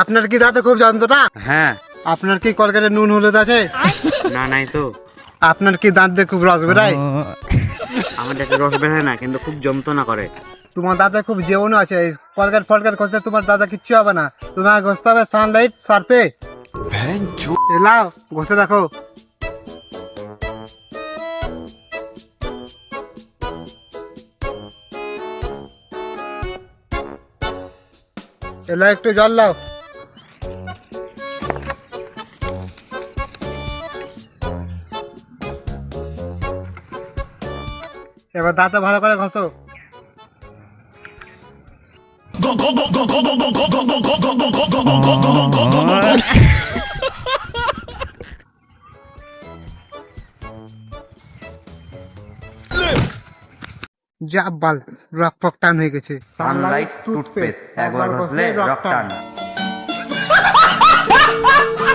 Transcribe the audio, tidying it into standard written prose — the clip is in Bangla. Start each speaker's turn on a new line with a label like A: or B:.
A: আপনার কি দাঁতে খুব যন্ত্রণা?
B: হ্যাঁ।
A: আপনার কি কলকাতায় নুন হলুদ আছে?
B: না, নাই তো।
A: আপনার কি দাঁত দিয়ে খুব রস বেরায়?
B: আমার দাঁতে রস বের হয় না, কিন্তু খুব যন্ত্রণা করে।
A: তোমার দাঁতে খুব জীবনও আছে, কলকাত ফলকাত করতে তোমার দাদা কিচ্ছু হবে না। তোমার ঘষতে হবে সানলাইট সার্ফে। এলাও ঘষে দেখো। এলা একটু জল লাও। এবার দাঁতে ভালো করে ঘষো। যা বাল রক ফক টান হয়ে গেছে।
B: সানলাইট টুথপেস্ট একবার ঘষলে রক টান।